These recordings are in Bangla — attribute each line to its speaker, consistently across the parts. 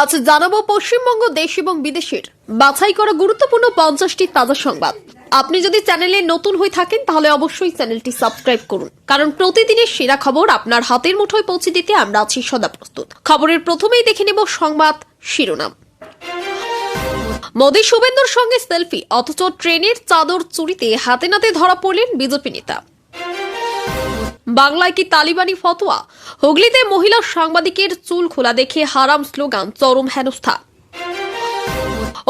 Speaker 1: আজ জানাবো পশ্চিমবঙ্গ দেশ এবং বিদেশের বাছাই করা গুরুত্বপূর্ণ 50টি তাজা সংবাদ। আপনি যদি চ্যানেলে নতুন হয়ে থাকেন তাহলে অবশ্যই চ্যানেলটি সাবস্ক্রাইব করুন, কারণ প্রতিদিনের সেরা খবর আপনার হাতের মুঠোয় পৌঁছে দিতে আমরা আছি সদা প্রস্তুত। খবরের প্রথমেই দেখে নেব সংবাদ শিরোনাম। মোদী শুভেন্দুর সঙ্গে সেলফি, অথচ ট্রেনের চাদর চুরিতে হাতে নাতে ধরা পড়লেন বিজেপি নেতা। বাংলায় কি তালিবানি ফতোয়া? হুগলিতে মহিলা সাংবাদিকের চুল খোলা দেখে হারাম স্লোগান, চরম হেনস্থা।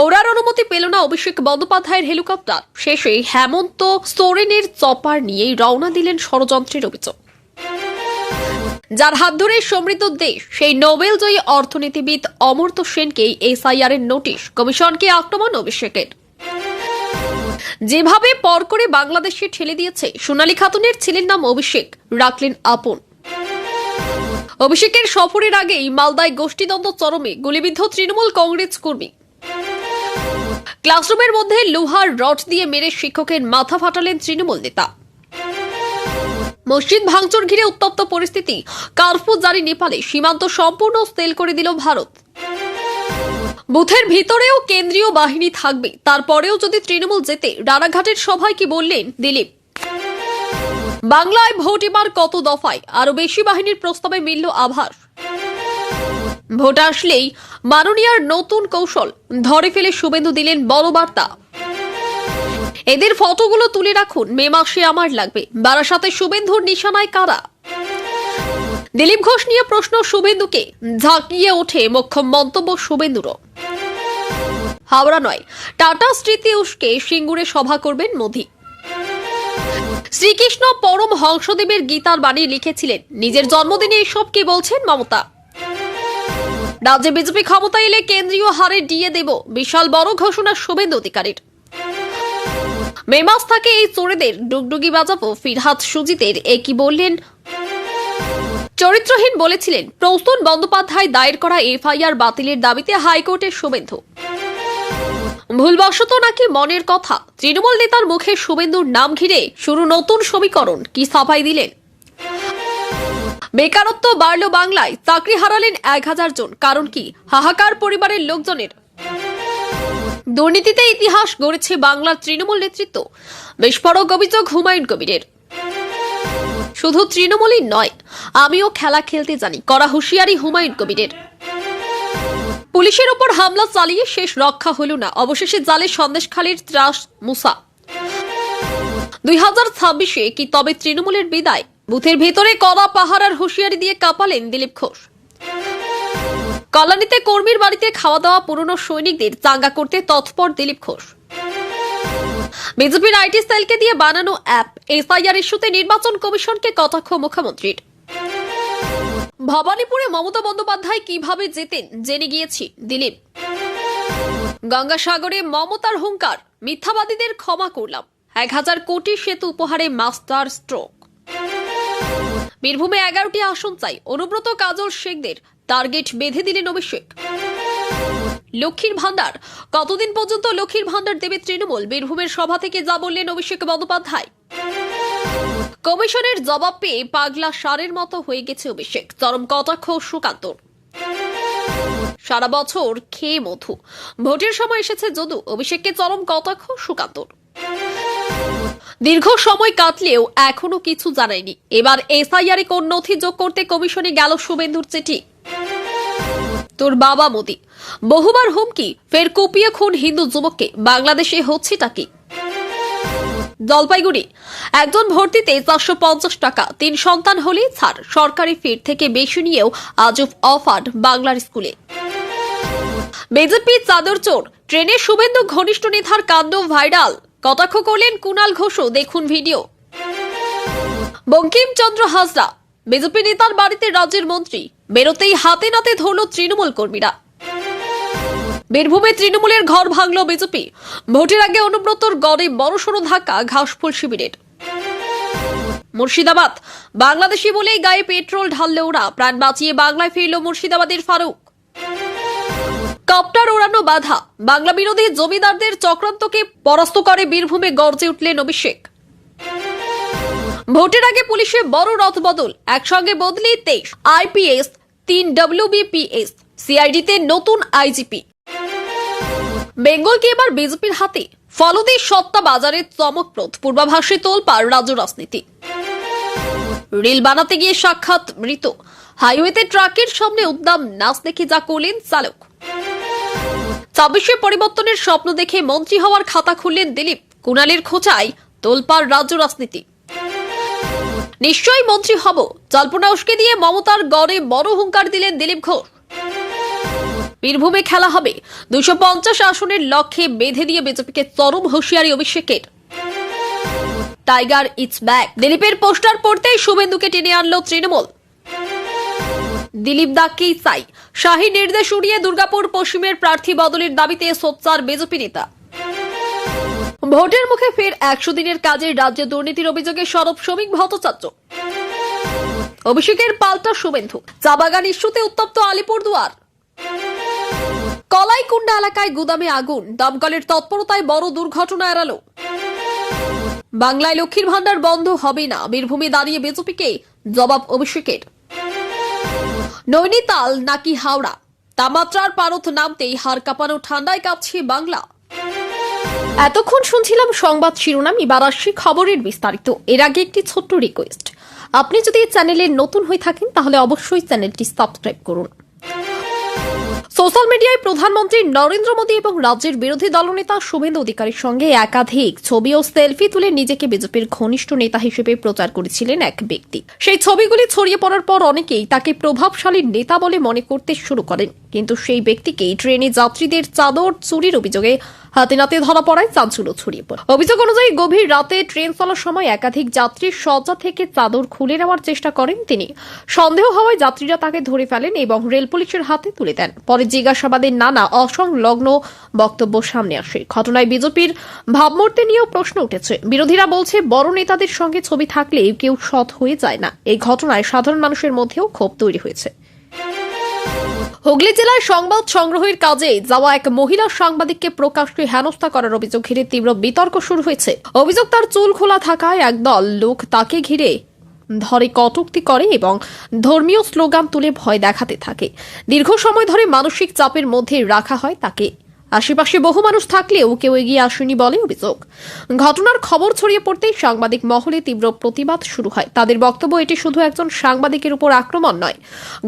Speaker 1: ওড়ার অনুমতি পেল না অভিষেক বন্দ্যোপাধ্যায়ের হেলিকপ্টার, শেষে হেমন্ত সোরেনের চপার নিয়েই রওনা দিলেন ষড়যন্ত্রের অভিযোগ। যার হাত ধরে সমৃদ্ধ দেশ, সেই নোবেল জয়ী অর্থনীতিবিদ অমর্ত্য সেনকে এসআইআর এর নোটিশ, কমিশনকে আক্রমণ অভিষেকের। যেভাবে পর করে বাংলাদেশে ঠেলে দিয়েছে, সোনালী খাতুনের ছেলের নাম অভিষেক, রাখলেন আপন। অভিষেকের সফরের আগেই মালদায় গোষ্ঠীদ্বন্দ্ব চরমে, গুলিবিদ্ধ তৃণমূল কংগ্রেস কর্মী। ক্লাসরুমের মধ্যে লোহার রড দিয়ে মেরে শিক্ষকের মাথা ফাটালেন তৃণমূল নেতা। মসজিদ ভাঙচুর ঘিরে উত্তপ্ত পরিস্থিতি, কারফিউ জারি নেপালে, সীমান্ত সম্পূর্ণ সিল করে দিল ভারত। বুথের ভিতরেও কেন্দ্রীয় বাহিনী থাকবে, তারপরেও যদি তৃণমূল জেতে, রানাঘাটের সভায় কি বললেন দিলীপ। বাংলায় ভোট এবার কত দফায়, আরো বেশি বাহিনীর প্রস্তাবে মিলল আভাস। ভোট আসলেই মাননীয়ার নতুন কৌশল, ধরে ফেলে শুভেন্দু দিলেন বড় বার্তা। এদের ফটোগুলো তুলে রাখুন, মে মাসে আমার লাগবে। বারাসাতে শুভেন্দুর নিশানায় কারা? দিলীপ ঘোষ নিয়ে প্রশ্ন শুভেন্দুকে, ঝাঁকিয়ে ওঠে মোক্ষম মন্তব্য শুভেন্দুরও। হাওড়া নয়, টাটা স্মৃতি উস্কে সিঙ্গুরে সভা করবেন মোদী। শ্রীকৃষ্ণ পরম হংসদেবের গীতার বাণী লিখেছিলেন, নিজের জন্মদিনে এসব কি বলছেন মমতা। রাজ্যে বিজেপি ক্ষমতা এলে কেন্দ্রীয় হারে ডিএ দেব, বিশাল বড় ঘোষণা শুভেন্দু অধিকারীর। মে মাস থাকে এই চোরেদের ডুগডুগি বাজাবো, ফিরহাদ সুজিতের একই বললেন। চরিত্রহীন বলেছিলেন প্রসূন বন্দ্যোপাধ্যায় দায়ের করা এফআইআর বাতিলের দাবিতে হাইকোর্টের শুভেন্দু। ভুলবশত নাকি মনের কথা, তৃণমূল নেতার মুখে শুভেন্দুর নাম ঘিরে শুরু নতুন সমীকরণ, কি সাফাই দিলেন। বেকারত্ব বাড়ল বাংলায়, চাকরি হারালেন 1000 জন, কারণ কি? হাহাকার পরিবারের লোকজনের। দুর্নীতিতে ইতিহাস গড়েছে বাংলার তৃণমূল নেতৃত্ব, বিস্ফোরক অভিযোগ হুমায়ুন কবিরের। শুধু তৃণমূলই নয়, আমিও খেলা খেলতে জানি, করা হুঁশিয়ারি হুমায়ুন কবিরের। পুলিশের ওপর হামলা চালিয়ে শেষ রক্ষা হল না, অবশেষে জালে সন্দেশখালীর ত্রাস মুসা। 2026-এ কি তবে তৃণমূলের বিদায়? বুথের ভেতরে কড়া পাহারার হুঁশিয়ারি দিয়ে কাঁপালেন দিলীপ ঘোষ। কল্যাণীতে কর্মীর বাড়িতে খাওয়া দাওয়া পুরনো সৈনিকদের চাঙ্গা করতে তৎপর দিলীপ ঘোষ। বিজেপির আইটি সেলকে দিয়ে বানানো অ্যাপ, এসআইআর ইস্যুতে নির্বাচন কমিশনকে কটাক্ষ মুখ্যমন্ত্রীর। ভবানীপুরে মমতা বন্দ্যোপাধ্যায় কিভাবে জেতেন জেনে গিয়েছি, দিলীপ। গঙ্গাসাগরে মমতার হুঙ্কার, মিথ্যাবাদীদের ক্ষমা করলাম, 1000 কোটি সেতু উপহারে মাস্টার স্ট্রোক। বীরভূমে 11টি আসন চাই, অনুব্রত কাজল শেখদের টার্গেট বেঁধে দিলেন অভিষেক। লক্ষ্মীর ভান্ডার, কতদিন পর্যন্ত লক্ষ্মীর ভান্ডার দেবে তৃণমূল? বীরভূমের সভা থেকে যা বললেন অভিষেক বন্দ্যোপাধ্যায়। কমিশনের জবাব পেয়ে পাগলা ষাঁড়ের মতো হয়ে গেছে অভিষেক, চরম কটাক্ষ সুকান্তর। সারা বছর খেয়ে মধু, ভোটের সময় এসেছে যদু, অভিষেককে চরম কটাক্ষ সুকান্তর। দীর্ঘ সময় কাটলেও এখনো কিছু জানায়নি, এবার এসআইআর কোন নথি যোগ করতে কমিশনে গেল শুভেন্দুর চিঠি। তোর বাবা মোদী, বহুবার হুমকি, ফের কুপিয়ে খুন হিন্দু যুবককে, বাংলাদেশে হচ্ছেটা কি? জলপাইগুড়ি, একজন ভর্তিতে 450 টাকা, 3 সন্তান হলেই ছাড়, সরকারি ফির থেকে বেশি নিয়েও আজব অফার বাংলার স্কুলে। বিজেপি চাদর চোর, ট্রেনে শুভেন্দু ঘনিষ্ঠ নেতার কাণ্ড ভাইরাল, কটাক্ষ করলেন কুণাল ঘোষও, দেখুন ভিডিও। বঙ্কিমচন্দ্র হাজরা, বিজেপি নেতার বাড়িতে রাজ্যের মন্ত্রী, বেরোতেই হাতে নাতে ধরল তৃণমূল কর্মীরা। বীরভূমে তৃণমূলের ঘর ভাঙল বিজেপি, ভোটের আগে অনুব্রতর গড়ে বড়সড় ধাক্কা ঘাসফুল শিবিরের। মুর্শিদাবাদ, বাংলাদেশি বলেই গায়ে পেট্রোল ঢাললে ওরা, প্রাণ বাঁচিয়ে বাংলায় ফিরল মুর্শিদাবাদের ফারুক। কপ্টার ওড়ানো বাধা, বাংলা বিরোধী জমিদারদের চক্রান্তকে পরাস্ত করে বীরভূমে গর্জে উঠলেন অভিষেক। ভোটের আগে পুলিশে বড় রদবদল, একসঙ্গে বদলি 23 আইপিএস, 3 WBPS, সিআইডিতে নতুন আইজিপি। বেঙ্গল কি এবার বিজেপির হাতে? ফলদি সত্তা বাজারে চমকপ্রদ পূর্বাভাসে তোলপাড় রাজ্য রাজনীতি। রিল বানাতে গিয়ে সাক্ষাৎ মৃত। হাইওয়েতে ট্রাকের সামনে উদ্দাম নাচ দেখে যা করলেন চালক। ২৬শে পরিবর্তনের স্বপ্ন দেখে মন্ত্রী হওয়ার খাতা খুললেন দিলীপ। কুণালের খোঁচায় তোলপাড় রাজ্য রাজনীতি। নিশ্চয়ই মন্ত্রী হব, জল্পনা উস্কে দিয়ে মমতার গড়ে বড় হুঙ্কার দিলেন দিলীপ ঘোষ। বীরভূমে খেলা হবে ২৫০ আসনের লক্ষ্যে বেঁধে দিয়ে বিজেপিকে চরম হুঁশিয়ারি অভিষেকের। Tiger it's back. দিলীপের পোস্টার পড়তেই শুভেন্দুকে টেনে আনলো তৃণমূল। দিলীপ দাকেই চাই। শাহী নির্দেশ উড়িয়ে দুর্গাপুর পশ্চিমের প্রার্থী বদলের দাবিতে সোচ্চার বিজেপি নেতা। ভোটের মুখে ফের ১০০ দিনের কাজে রাজ্যে দুর্নীতির অভিযোগে সরব শ্রমিক ভট্টাচার্য। অভিষেকের পাল্টা শুভেন্দু। চা বাগান ইস্যুতে উত্তপ্ত আলিপুরদুয়ার। কলাইকুণ্ডা এলাকায় গুদামে আগুন, দমকলের তৎপরতায় বড় দুর্ঘটনা এড়ালো। বাংলায় লক্ষ্মীর ভান্ডার বন্ধ হবে না, বীরভূমে দাঁড়িয়ে বিজেপিকে জবাব অভিষেকের। নৈনিতাল নাকি হাওড়া, তাপমাত্রার পারদ নামতেই হাড় কাঁপানো ঠান্ডায় কাঁপছে বাংলা। এতক্ষণ শুনছিলাম সংবাদ শিরোনাম, এবার আসছে খবরের বিস্তারিত। এর আগে একটি ছোট্ট রিকোয়েস্ট, আপনি যদি এই চ্যানেলে নতুন হয়ে থাকেন তাহলে অবশ্যই চ্যানেলটি সাবস্ক্রাইব করুন। সোশ্যাল মিডিয়ায় প্রধানমন্ত্রী নরেন্দ্র মোদী এবং রাজ্যের বিরোধী দলনেতা শুভেন্দু অধিকারীর সঙ্গে একাধিক ছবি ও সেলফি তুলে নিজেকে বিজেপির ঘনিষ্ঠ নেতা হিসেবে প্রচার করেছিলেন এক ব্যক্তি। সেই ছবিগুলি ছড়িয়ে পড়ার পর অনেকেই তাকে প্রভাবশালী নেতা বলে মনে করতে শুরু করেন, কিন্তু সেই ব্যক্তিকেই ট্রেনে যাত্রীদের চাদর চুরির অভিযোগে হাতে নাতে ধরা পড়ায় চাঞ্চল্য ছড়িয়ে পড়ে। অভিযোগ অনুযায়ী গভীর রাতে ট্রেন চলার সময় একাধিক যাত্রীর শয্যা থেকে চাদর খুলে নেওয়ার চেষ্টা করেন তিনি। সন্দেহ হওয়ায় যাত্রীরা তাকে ধরে ফেলেন এবং রেল পুলিশের হাতে তুলে দেন। পরে জিজ্ঞাসাবাদে নানা অসংলগ্ন বক্তব্য সামনে আসে। ঘটনায় বিজেপির ভাবমূর্তি নিয়েও প্রশ্ন উঠেছে। বিরোধীরা বলছে বড় নেতাদের সঙ্গে ছবি থাকলে কেউ সৎ হয়ে যায় না। এই ঘটনায় সাধারণ মানুষের মধ্যেও ক্ষোভ তৈরি হয়েছে। হুগলি জেলায় সংবাদ সংগ্রহের কাজে যাওয়া এক মহিলা সাংবাদিককে প্রকাশ্যে হেনস্থা করার অভিযোগ ঘিরে তীব্র বিতর্ক শুরু হয়েছে। অভিযোগ, তার চুল খোলা থাকায় একদল লোক তাকে ঘিরে ধরে কটূক্তি করে এবং ধর্মীয় স্লোগান তুলে ভয় দেখাতে থাকে। দীর্ঘ সময় ধরে মানসিক চাপের মধ্যে রাখা হয় তাকে। আশেপাশে বহু মানুষ থাকলেও কেউ এগিয়ে আসেনি বলে অভিযোগ। ঘটনার খবর ছড়িয়ে পড়তেই সাংবাদিক মহলে তীব্র প্রতিবাদ শুরু হয়। তাদের বক্তব্য, এটি শুধু একজন সাংবাদিকের উপর আক্রমণ নয়,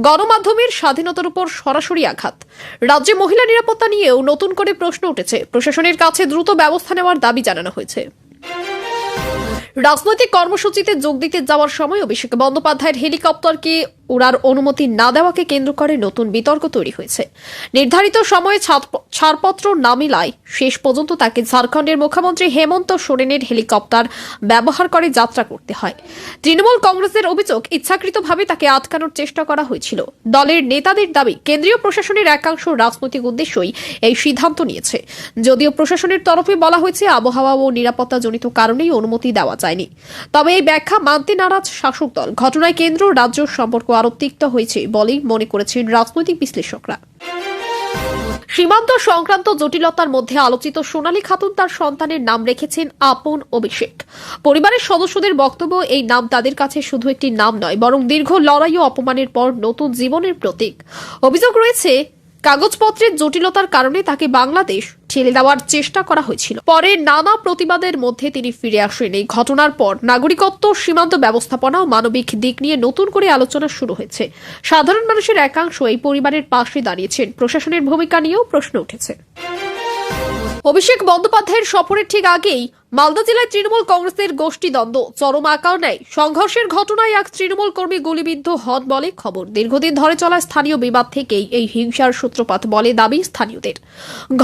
Speaker 1: গণমাধ্যমের স্বাধীনতার উপর সরাসরি আঘাত। রাজ্যে মহিলা নিরাপত্তা নিয়েও নতুন করে প্রশ্ন উঠেছে। প্রশাসনের কাছে দ্রুত ব্যবস্থা নেওয়ার দাবি জানানো হয়েছে। রাজনৈতিক কর্মসূচিতে যোগ দিতে যাওয়ার সময় অভিষেক বন্দ্যোপাধ্যায়ের হেলিকপ্টারকে উড়ার অনুমতি না দেওয়াকে কেন্দ্র করে নতুন বিতর্ক তৈরি হয়েছে। নির্ধারিত সময়ে ছাড়পত্র না মেলায় শেষ পর্যন্ত তাকে ঝাড়খণ্ডের মুখ্যমন্ত্রী হেমন্ত সোরেনের হেলিকপ্টার ব্যবহার করে যাত্রা করতে হয়। তৃণমূল কংগ্রেসের অভিযোগ, ইচ্ছাকৃতভাবে তাকে আটকানোর চেষ্টা করা হয়েছিল। দলের নেতাদের দাবি, কেন্দ্রীয় প্রশাসনের একাংশ রাজনৈতিক উদ্দেশ্যই এই সিদ্ধান্ত নিয়েছে। যদিও প্রশাসনের তরফে বলা হয়েছে আবহাওয়া ও নিরাপত্তাজনিত কারণেই অনুমতি দেওয়া যায়নি, তবে এই ব্যাখ্যা মানতে নারাজ শাসক দল। ঘটনায় কেন্দ্র রাজ্য সম্পর্ক আরো তিক্ত হয়েছে বলেই মনে করেছেন রাজনৈতিক বিশ্লেষকরা। সীমান্ত সংক্রান্ত জটিলতার মধ্যে আলোচিত সোনালী খাতুন তার সন্তানের নাম রেখেছেন আপন অভিষেক। পরিবারের সদস্যদের বক্তব্য, এই নাম তাদের কাছে শুধু একটি নাম নয়, বরং দীর্ঘ লড়াই ও অপমানের পর নতুন জীবনের প্রতীক। অভিযোগ রয়েছে, কাগজপত্রের জটিলতার কারণে তাকে বাংলাদেশ ঠেলে দেওয়ার চেষ্টা করা হয়েছিল। পরে নানা প্রতিবাদের মধ্যে তিনি ফিরে আসেন। এই ঘটনার পর নাগরিকত্ব, সীমান্ত ব্যবস্থাপনা ও মানবিক দিক নিয়ে নতুন করে আলোচনা শুরু হয়েছে। সাধারণ মানুষের একাংশ এই পরিবারের পাশে দাঁড়িয়েছেন। প্রশাসনের ভূমিকা নিয়েও প্রশ্ন উঠেছে। অভিষেক বন্দ্যোপাধ্যায়ের সফরের ঠিক আগেই মালদা জেলায় তৃণমূল কংগ্রেসের গোষ্ঠীদ্বন্দ্ব চরম আকার নেয়। সংঘর্ষের ঘটনায় এক তৃণমূল কর্মী গুলিবিদ্ধ হন বলে খবর। দীর্ঘদিন ধরে চলা স্থানীয় বিবাদ থেকেই এই হিংসার সূত্রপাত বলে দাবি স্থানীয়দের।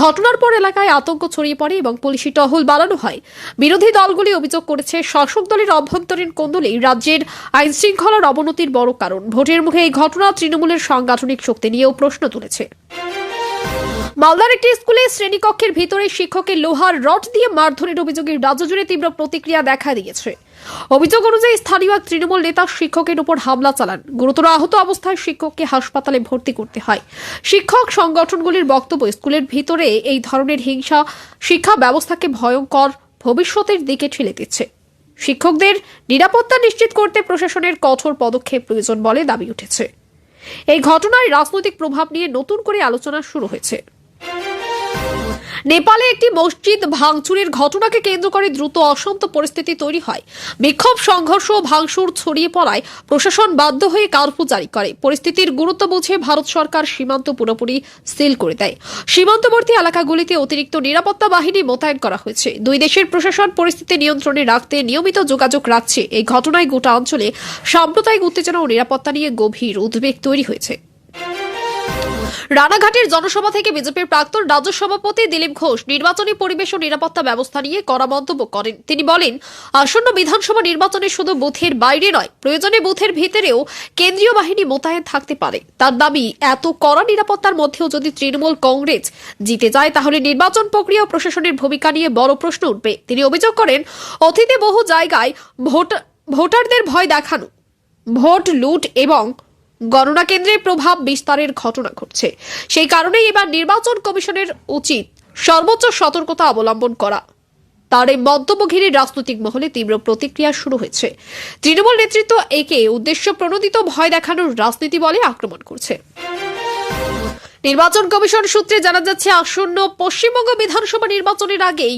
Speaker 1: ঘটনার পর এলাকায় আতঙ্ক ছড়িয়ে পড়ে এবং পুলিশি টহল বাড়ানো হয়। বিরোধী দলগুলি অভিযোগ করেছে, শাসক দলের অভ্যন্তরীণ কোন্দলেই রাজ্যের আইন শৃঙ্খলার অবনতির বড় কারণ। ভোটের মুখে এই ঘটনা তৃণমূলের সাংগঠনিক শক্তি নিয়েও প্রশ্ন তুলেছে। মালদার একটি স্কুলে শ্রেণীকক্ষের ভিতরে শিক্ষকের লোহার রড দিয়ে মারধরের অভিযোগে রাজ্য জুড়ে তীব্র প্রতিক্রিয়া দেখা দিয়েছে। অভিযোগ অনুযায়ী স্থানীয় এক তৃণমূল নেতা শিক্ষকের উপর হামলা চালান। গুরুতর আহত অবস্থায় শিক্ষককে হাসপাতালে ভর্তি করতে হয়। শিক্ষক সংগঠনগুলির বক্তব্য, স্কুলের ভিতরে এই ধরনের হিংসা শিক্ষা ব্যবস্থাকে ভয়ঙ্কর ভবিষ্যতের দিকে ঠেলে দিচ্ছে। শিক্ষকদের নিরাপত্তা নিশ্চিত করতে প্রশাসনের কঠোর পদক্ষেপ প্রয়োজন বলে দাবি উঠেছে। এই ঘটনায় রাজনৈতিক প্রভাব নিয়ে নতুন করে আলোচনা শুরু হয়েছে। নেপালে একটি মসজিদ ভাঙচুরের ঘটনাকে কেন্দ্র করে দ্রুত অশান্ত পরিস্থিতি তৈরি হয়। বিক্ষোভ, সংঘর্ষ ও ভাঙচুর ছড়িয়ে পড়ায় প্রশাসন বাধ্য হয়ে কারফিউ জারি করে। পরিস্থিতির গুরুত্ব বুঝে ভারত সরকার সীমান্ত পুরোপুরি সিল করে দেয়। সীমান্তবর্তী এলাকাগুলিতে অতিরিক্ত নিরাপত্তা বাহিনী মোতায়েন করা হয়েছে। দুই দেশের প্রশাসন পরিস্থিতি নিয়ন্ত্রণে রাখতে নিয়মিত যোগাযোগ রাখছে। এই ঘটনায় গোটা অঞ্চলে সাম্প্রদায়িক উত্তেজনা ও নিরাপত্তা নিয়ে গভীর উদ্বেগ তৈরি হয়েছে। রানাঘাটের জনসভা থেকে বিজেপির প্রাক্তন রাজ্য সভাপতি দিলীপ ঘোষ নির্বাচনী পরিবেশ ও নিরাপত্তা ব্যবস্থা নিয়ে কড়া মন্তব্য করেন। তিনি বলেন, আসন্ন বিধানসভা নির্বাচনে শুধু বুথের বাইরে নয়, প্রয়োজনে বুথের ভিতরেও কেন্দ্রীয় বাহিনী মোতায়েন থাকতে পারে। তার দাবি, এত কড়া নিরাপত্তার মধ্যেও যদি তৃণমূল কংগ্রেস জিতে যায় তাহলে নির্বাচন প্রক্রিয়া ও প্রশাসনের ভূমিকা নিয়ে বড় প্রশ্ন উঠবে। তিনি অভিযোগ করেন, অতীতে বহু জায়গায় ভোটারদের ভয় দেখানো, ভোট লুট এবং গণনা কেন্দ্রে প্রভাব বিস্তারের ঘটনা ঘটছে। সেই কারণেই এবার নির্বাচন কমিশনের উচিত সর্বোচ্চ সতর্কতা অবলম্বন করা। তার এই মন্তব্য ঘিরে রাজনৈতিক মহলে তীব্র প্রতিক্রিয়া শুরু হয়েছে। তৃণমূল নেতৃত্ব একে উদ্দেশ্য প্রণোদিত ভয় দেখানোর রাজনীতি বলে আক্রমণ করছে। নির্বাচন কমিশন সূত্রে জানা যাচ্ছে, আসন্ন পশ্চিমবঙ্গ বিধানসভা নির্বাচনের আগেই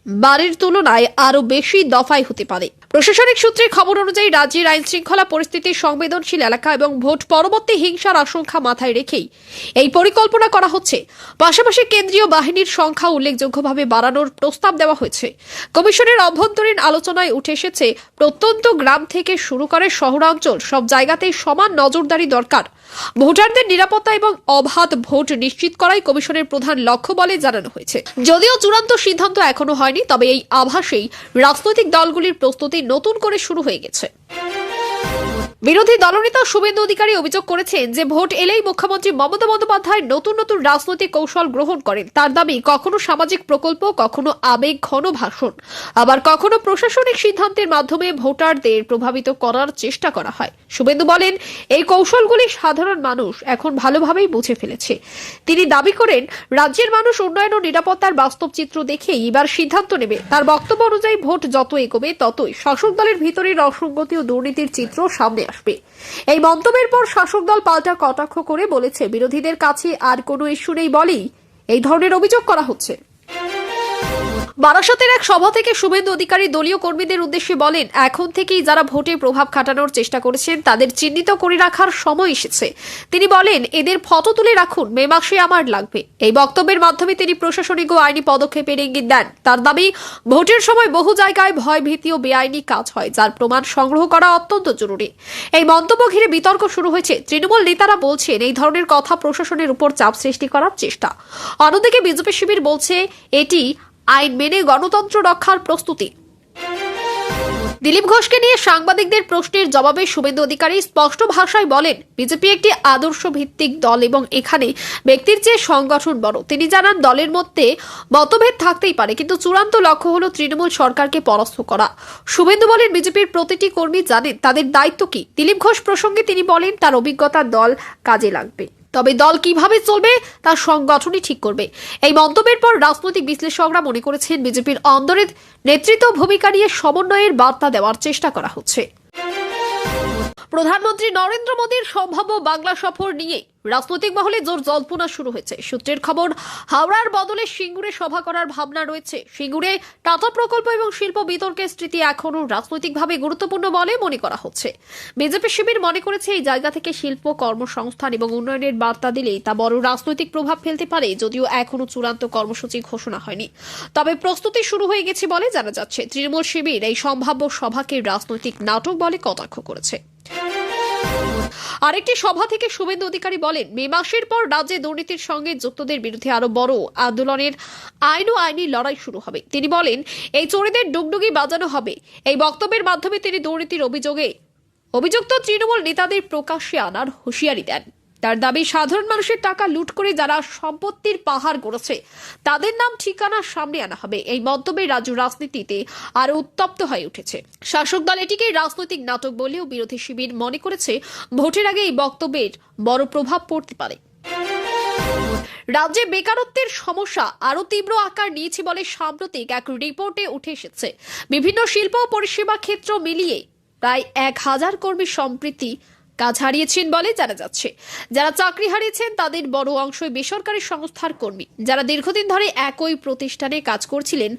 Speaker 1: বারের তুলনায় আরো বেশি দফায় হতে পারে। প্রশাসনিক সূত্রে খবর অনুযায়ী রাজ্যের আইন শৃঙ্খলা পরিস্থিতি, সংবেদনশীল এলাকা এবং ভোট পরবর্তী হিংসার আশঙ্কা মাথায় রেখেই এই পরিকল্পনা করা হচ্ছে। পাশাপাশি কেন্দ্রীয় বাহিনীর সংখ্যা উল্লেখযোগ্যভাবে বাড়ানোর প্রস্তাব দেওয়া হয়েছে। কমিশনের অভ্যন্তরীণ আলোচনায় উঠে এসেছে, প্রত্যন্ত গ্রাম থেকে শুরু করে শহরাঞ্চল সব জায়গাতেই সমান নজরদারি দরকার। ভোটারদের নিরাপত্তা এবং অবাধ ভোট নিশ্চিত করাই কমিশনের প্রধান লক্ষ্য বলে জানানো হয়েছে। যদিও চূড়ান্ত সিদ্ধান্ত এখনো হয়নি, তবে এই আভাসেই রাজনৈতিক দলগুলির প্রস্তুতি নতুন করে শুরু হয়ে গেছে। বিরোধী দলনেতা শুভেন্দু অধিকারী অভিযোগ করেছেন যে ভোট এলেই মুখ্যমন্ত্রী মমতা বন্দ্যোপাধ্যায় নতুন নতুন রাজনৈতিক কৌশল গ্রহণ করেন। তার দাবি, কখনো সামাজিক প্রকল্প, কখনো আবেগ ঘন ভাষণ, আবার কখনো প্রশাসনিক সিদ্ধান্তের মাধ্যমে ভোটারদের প্রভাবিত করার চেষ্টা করা হয়। শুভেন্দু বলেন, এই কৌশলগুলি সাধারণ মানুষ এখন ভালোভাবেই বুঝে ফেলেছে। তিনি দাবি করেন, রাজ্যের মানুষ উন্নয়ন ও নিরাপত্তার বাস্তব চিত্র দেখেই এবার সিদ্ধান্ত নেবে। তার বক্তব্য অনুযায়ী ভোট যত এগোবে ততই শাসক দলের ভিতরের অসঙ্গতি ও দুর্নীতির চিত্র সামনে আসবে। এই মন্তব্যের পর শাসক দল পাল্টা কটাক্ষ করে বলেছে, বিরোধীদের কাছে আর কোনো ইস্যু নেই বলেই এই ধরনের অভিযোগ করা হচ্ছে। বারাসতের এক সভা থেকে শুভেন্দু অধিকারী দলীয় কর্মীদের উদ্দেশ্যে বলেন, এখন থেকেই যারা ভোটে প্রভাব খাটানোর চেষ্টা করেছেন তাদের চিহ্নিত করে রাখার সময় এসেছে। তিনি বলেন, এদের ফটো তুলে রাখুন, মে মাসে আমার লাগবে। এই বক্তব্যের মাধ্যমে তিনি প্রশাসনিক ও আইনি পদক্ষেপের ইঙ্গিত দেন। তার দাবি, ভোটের সময় বহু জায়গায় ভয় ভীতি ও বেআইনি কাজ হয়, যার প্রমাণ সংগ্রহ করা অত্যন্ত জরুরি। এই মন্তব্য ঘিরে বিতর্ক শুরু হয়েছে। তৃণমূল নেতারা বলছেন, এই ধরনের কথা প্রশাসনের উপর চাপ সৃষ্টি করার চেষ্টা। অন্যদিকে বিজেপি শিবির বলছে, এটি আইন মেনে গণতন্ত্র রক্ষার প্রস্তুতি। দিলীপ ঘোষকে নিয়ে সাংবাদিকদের প্রশ্নের জবাবে শুভেন্দু অধিকারী স্পষ্ট ভাষায় বলেন, বিজেপি একটি আদর্শ ভিত্তিক দল এবং এখানে ব্যক্তির চেয়ে সংগঠন বড়। তিনি জানান, দলের মধ্যে মতভেদ থাকতেই পারে, কিন্তু চূড়ান্ত লক্ষ্য হলো তৃণমূল সরকারকে পরাস্ত করা। শুভেন্দু বলেন, বিজেপির প্রতিটি কর্মী জানেন তাদের দায়িত্ব কি। দিলীপ ঘোষ প্রসঙ্গে তিনি বলেন, তার অভিজ্ঞতার দল কাজে লাগবে, তবে দল কিভাবে চলবে তা সংগঠনই ঠিক করবে। এই মন্তব্যের পর রাজনৈতিক বিশ্লেষকরা মনে করেছেন, বিজেপির অন্দরের নেতৃত্ব ভূমিকা নিয়ে সমন্বয়ের বার্তা দেওয়ার চেষ্টা করা হচ্ছে। প্রধানমন্ত্রী নরেন্দ্র মোদীর সম্ভাব্য বাংলা সফর নিয়ে রাজনৈতিক মহলে জোর জল্পনা শুরু হয়েছে। সূত্রের খবর, হাওড়ার বদলে সিঙ্গুরে সভা করার ভাবনা রয়েছে। সিঙ্গুরে টাটা প্রকল্প এবং শিল্প বিতর্কের স্মৃতি এখনও রাজনৈতিকভাবে গুরুত্বপূর্ণ বলে মনে করা হচ্ছে। বিজেপি শিবির মনে করেছে, এই জায়গা থেকে শিল্প, কর্মসংস্থান এবং উন্নয়নের বার্তা দিলেই তা বড় রাজনৈতিক প্রভাব ফেলতে পারে। যদিও এখনও চূড়ান্ত কর্মসূচি ঘোষণা হয়নি, তবে প্রস্তুতি শুরু হয়ে গেছে বলে জানা যাচ্ছে। তৃণমূল শিবির এই সম্ভাব্য সভাকে রাজনৈতিক নাটক বলে কটাক্ষ করেছে। আরেকটি সভা থেকে শুভেন্দু অধিকারী বলেন, মে মাসের পর রাজ্যে দুর্নীতির সঙ্গে যুক্তদের বিরুদ্ধে আরো বড় আন্দোলনের আইনি লড়াই শুরু হবে। তিনি বলেন, এই চোরেদের ডুগডুগি বাজানো হবে। এই বক্তব্যের মাধ্যমে তিনি দুর্নীতির অভিযুক্ত তৃণমূল নেতাদের প্রকাশ্যে আনার হুঁশিয়ারি দেন। তার দাবি, সাধারণ মানুষের টাকা লুট করে যারা সম্পত্তির পাহাড় গড়েছে তাদের নাম ঠিকানা সামনে আনা হবে। এই মন্তব্যে রাজ্য রাজনীতিতে আরো উত্তপ্ত হয়ে উঠেছে। শাসক দল এটিকে রাজনৈতিক নাটক বলেও বিরোধী শিবির মনে করেছে, ভোটের আগে এই বক্তব্যের বড় প্রভাব পড়তে পারে। রাজ্যে বেকারত্বের সমস্যা আরো তীব্র আকার নিয়েছে বলে সাম্প্রতিক এক রিপোর্টে উঠে এসেছে। বিভিন্ন শিল্প ও পরিষেবা ক্ষেত্র মিলিয়ে প্রায় 1000 কর্মী সম্প্রতি কাজ হারিয়েছেন বলে জানা যাচ্ছে। যারা চাকরি হারিয়েছেন তাদের বড় অংশই বেসরকারি সংস্থার কর্মী, যারা দীর্ঘদিন ধরে একই প্রতিষ্ঠানে কাজ করছিলেন।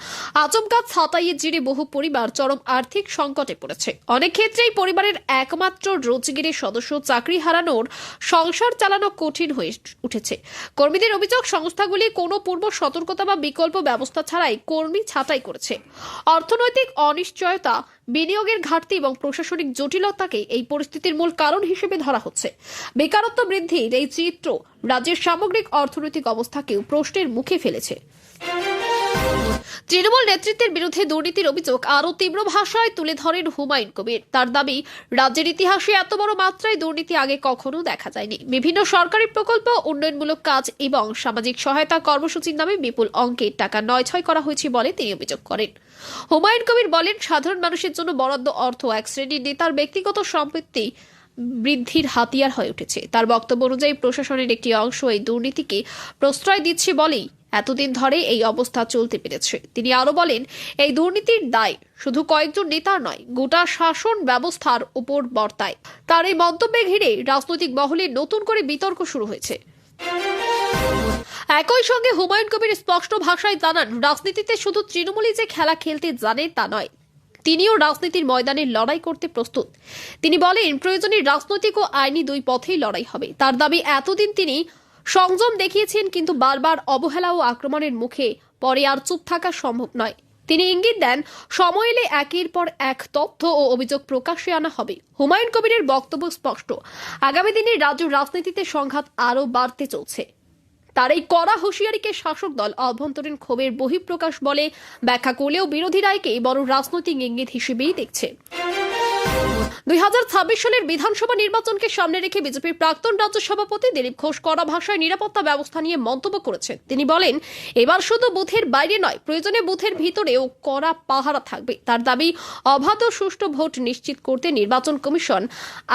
Speaker 1: আচমকা ছাঁটাইয়ের জেরে বহু পরিবার চরম আর্থিক সংকটে পড়েছে। অনেক ক্ষেত্রেই পরিবারের একমাত্র রোজগারের সদস্য চাকরি হারানোর সংসার চালানো কঠিন হয়ে উঠেছে। কর্মীদের অভিযোগ, সংস্থাগুলি কোনো পূর্ব সতর্কতা বা বিকল্প ব্যবস্থা ছাড়াই কর্মী ছাঁটাই করেছে। অর্থনৈতিক অনিশ্চয়তা, বিনিয়োগের ঘাটতি এবং প্রশাসনিক জটিলতাকে এই পরিস্থিতির মূল কারণ হিসেবে ধরা হচ্ছে। বেকারত্ব বৃদ্ধির এই চিত্র রাজ্যের সামগ্রিক অর্থনৈতিক অবস্থাকেও প্রশ্নের মুখে ফেলেছে। তৃণমূল নেতৃত্বের বিরুদ্ধে দুর্নীতির অভিযোগ আরও তীব্র ভাষায় তুলে ধরেন হুমায়ুন কবির। তার দাবি, রাজ্যের ইতিহাসে এত বড় মাত্রায় দুর্নীতি আগে কখনো দেখা যায়নি। বিভিন্ন সরকারি প্রকল্প, উন্নয়নমূলক কাজ এবং সামাজিক সহায়তা কর্মসূচির নামে বিপুল অঙ্কের টাকা নয়ছয় করা হয়েছে বলে তিনি অভিযোগ করেন। হুমায়ুন কবির বলেন, সাধারণ মানুষের জন্য বরাদ্দ অর্থ এক শ্রেণীর নেতার ব্যক্তিগত সম্পত্তি বৃদ্ধির হাতিয়ার হয়ে উঠেছে। তার বক্তব্য অনুযায়ী প্রশাসনের একটি অংশ এই দুর্নীতিকে প্রশ্রয় দিচ্ছে বলেই এতদিন ধরে এই অবস্থা চলতে পেরেছে। তিনি আরো বলেন, এই দুর্নীতির দায় শুধু কয়েকজন নেতার নয়, গোটা শাসন ব্যবস্থার উপর বর্তায়। তার এই মন্তব্যে ঘিরে রাজনৈতিক মহলে নতুন করে বিতর্ক শুরু হয়েছে। একই সঙ্গে হুমায়ুন কবির স্পষ্ট ভাষায় জানান, রাজনীতিতে শুধু তৃণমূলই যে খেলা খেলতে জানে তা নয়, তিনিও রাজনীতির ময়দানে লড়াই করতে প্রস্তুত। তিনি বলেন, প্রয়োজনে রাজনৈতিক ও আইনি দুই পথেই লড়াই হবে। তার দাবি, এতদিন তিনি সংযম দেখিয়েছেন, কিন্তু বারবার অবহেলা ও আক্রমণের মুখে পরে আর চুপ থাকা সম্ভব নয়। তিনি ইঙ্গিত দেন, সময় এলে একের পর এক তথ্য ও অভিযোগ প্রকাশ্যে আনা হবে। হুমায়ুন কবিরের বক্তব্য স্পষ্ট, আগামী দিনে রাজ্য রাজনীতিতে সংঘাত আরও বাড়তে চলছে। তার এই কড়া হুঁশিয়ারিকে শাসক দল অভ্যন্তরীণ ক্ষোভের বহিঃপ্রকাশ বলে ব্যাখ্যা করলেও বিরোধীরা একে বড় রাজনৈতিক ইঙ্গিত হিসেবেই দেখছে। 2026 সালের বিধানসভা নির্বাচনকে সামনে রেখে বিজেপির প্রাক্তন রাজ্য সভাপতি দিলীপ ঘোষ কড়া ভাষায় নিরাপত্তা ব্যবস্থা নিয়ে মন্তব্য করেছেন। তিনি বলেন, এবার শুধু বুথের বাইরে নয়, প্রয়োজনে বুথের ভিতরেও কড়া পাহারা থাকবে। তার দাবি, অবাধ ও সুষ্ঠু ভোট নিশ্চিত করতে নির্বাচন কমিশন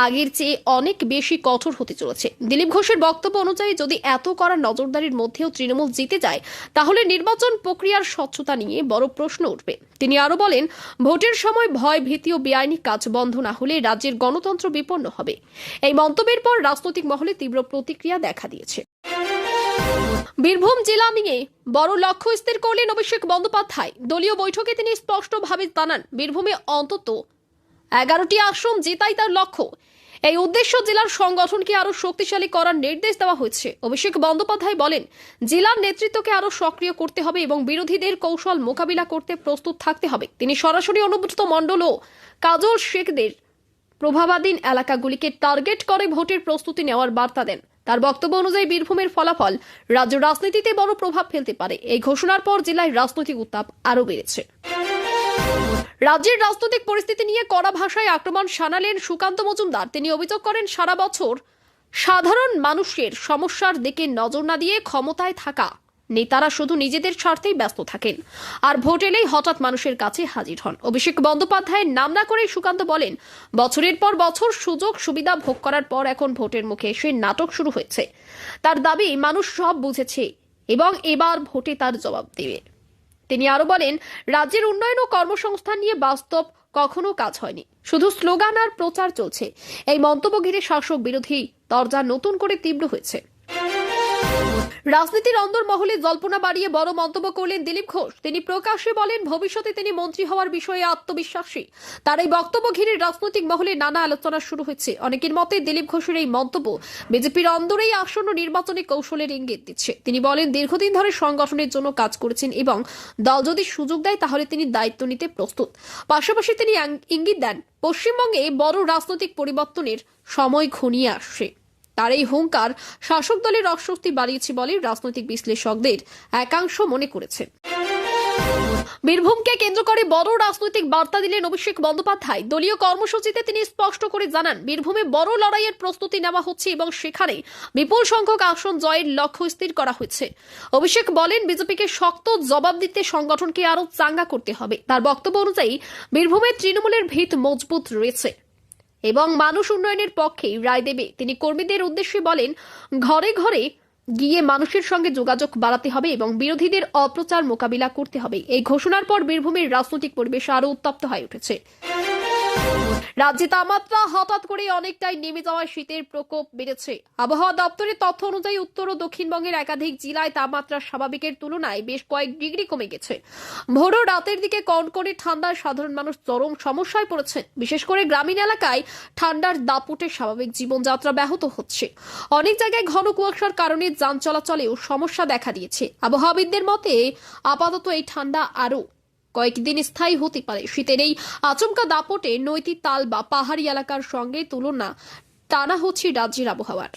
Speaker 1: আগের চেয়ে অনেক বেশি কঠোর হতে চলেছে। দিলীপ ঘোষের বক্তব্য অনুযায়ী, যদি এত কড়া নজরদারির মধ্যেও তৃণমূল জিতে যায়, তাহলে নির্বাচন প্রক্রিয়ার স্বচ্ছতা নিয়ে বড় প্রশ্ন উঠবে। তিনি আরো বলেন, ভোটের সময় ভয়, ভীতি ও বেআইনি কাজ বন্ধ না হলে রাজ্যের গণতন্ত্র বিপন্ন হবে। এই মন্তব্যের পর রাজনৈতিক মহলে তীব্র প্রতিক্রিয়া দেখা দিয়েছে। বীরভূম জেলা নিয়ে বড় লক্ষ্য স্থির করলেন অভিষেক বন্দ্যোপাধ্যায়। দলীয় বৈঠকে তিনি স্পষ্টভাবে জানান, বীরভূমে অন্তত 11টি আসন জেতাই তার লক্ষ্য। এই উদ্দেশ্য জেলার সংগঠনকে আরো শক্তিশালী করার নির্দেশ দেওয়া হয়েছে। অভিষেক বন্দ্যোপাধ্যায় বলেন, জেলার নেতৃত্বকে আরো সক্রিয় করতে হবে এবং বিরোধীদের কৌশল মোকাবিলা করতে প্রস্তুত থাকতে হবে। তিনি সরাসরি অনুব্রত মণ্ডল ও কাজল শেখদের প্রভাবাধীন এলাকাগুলিকে টার্গেট করে ভোটের প্রস্তুতি নেওয়ার বার্তা দেন। তার বক্তব্য অনুযায়ী, বীরভূমের ফলাফল রাজ্য রাজনীতিতে বড় প্রভাব ফেলতে পারে। এই ঘোষণার পর জেলায় রাজনৈতিক উত্তাপ আরো বেড়েছে। রাজ্যের রাজনৈতিক পরিস্থিতি নিয়ে কড়া ভাষায় আক্রমণ শানালেন সুকান্ত মজুমদার। তিনি অভিযোগ করেন, সারা বছর সাধারণ মানুষের সমস্যার দিকে নজর না দিয়ে ক্ষমতায় থাকা নেতারা শুধু নিজেদের স্বার্থেই ব্যস্ত থাকেন, আর ভোট এলেই হঠাৎ মানুষের কাছে হাজির হন। অভিষেক বন্দ্যোপাধ্যায়ের নাম না করে সুকান্ত বলেন, বছরের পর বছর সুযোগ সুবিধা ভোগ করার পর এখন ভোটের মুখে এসে নাটক শুরু হয়েছে। তার দাবি, মানুষ সব বুঝেছে এবং এবার ভোটে তার জবাব দেবে। তিনি আরো বলেন, রাজ্যের উন্নয়ন ও কর্মসংস্থান নিয়ে বাস্তব কখনো কাজ হয়নি, শুধু স্লোগান আর প্রচার চলছে। এই মন্তব্য ঘিরে শাসক বিরোধী দরজা নতুন করে তীব্র হয়েছে। রাজনীতির অন্দরমহলে জল্পনা বাড়িয়ে বড় মন্তব্য করলেন দিলীপ ঘোষ। তিনি প্রকাশ্যে বলেন, ভবিষ্যতে তিনি মন্ত্রী হওয়ার বিষয়ে আত্মবিশ্বাসী। তার এই বক্তব্য ঘিরে রাজনৈতিক মহলে নানা আলোচনা শুরু হয়েছে। অনেকের মতে দিলীপ ঘোষের এই মন্তব্য বিজেপির অন্দরেই আসন্ন নির্বাচনী কৌশলের ইঙ্গিত দিচ্ছে। তিনি বলেন, দীর্ঘদিন ধরে সংগঠনের জন্য কাজ করেছেন এবং দল যদি সুযোগ দেয় তাহলে তিনি দায়িত্ব নিতে প্রস্তুত। পাশাপাশি তিনি ইঙ্গিত দেন, পশ্চিমবঙ্গে বড় রাজনৈতিক পরিবর্তনের সময় ঘনিয়ে আসছে। তার এই হুঙ্কার শাসক দলের অস্বস্তি বাড়িয়েছে বলে রাজনৈতিক বিশ্লেষকদের একাংশ মনে করেছেন। বীরভূমকে কেন্দ্র করে বড় রাজনৈতিক বার্তা দিলেন অভিষেক বন্দ্যোপাধ্যায়। দলীয় কর্মসূচিতে তিনি স্পষ্ট করে জানান, বীরভূমে বড় লড়াইয়ের প্রস্তুতি নেওয়া হচ্ছে এবং সেখানে বিপুল সংখ্যক আসন জয়ের লক্ষ্য স্থির করা হয়েছে। অভিষেক বলেন, বিজেপিকে শক্ত জবাব দিতে সংগঠনকে আরো চাঙ্গা করতে হবে। তার বক্তব্য অনুযায়ী, বীরভূমে তৃণমূলের ভিত মজবুত রয়েছে এবং মানুষ উন্নয়নের পক্ষে রায় দেবে। তিনি কর্মীদের উদ্দেশ্যে বলেন, ঘরে ঘরে গিয়ে মানুষের সঙ্গে যোগাযোগ বাড়াতে হবে এবং বিরোধীদের অপপ্রচার মোকাবিলা করতে হবে। এই ঘোষণার পর বীরভূমের রাজনৈতিক পরিবেশ আরো উত্তপ্ত হয়ে উঠেছে। রাজ্যে তাপমাত্রা হঠাৎ করে অনেকটাই নেমে যাওয়ায় শীতের প্রকোপ বেড়েছে। আবহাওয়া দপ্তরের তথ্য অনুযায়ী উত্তর ও দক্ষিণবঙ্গের একাধিক জেলায় তাপমাত্রা স্বাভাবিকের তুলনায় বেশ কয়েক ডিগ্রি কমে গেছে। ভোর ও রাতের দিকে কনকনে ঠান্ডায় সাধারণ মানুষ চরম সমস্যায় পড়েছেন। বিশেষ করে গ্রামীণ এলাকায় ঠান্ডার দাপটে স্বাভাবিক জীবনযাত্রা ব্যাহত হচ্ছে। অনেক জায়গায় ঘন কুয়াশার কারণে যান চলাচলেও সমস্যা দেখা দিয়েছে। আবহাওয়াবিদদের মতে আপাতত এই ঠান্ডা আরো কয়েকদিন স্থায়ী হতে পারে। শীতের এই আচমকা দাপটে নৈতি তাল বা পাহাড়ি এলাকার সঙ্গে তুলনা টানা হচ্ছে রাজ্যের আবহাওয়ার।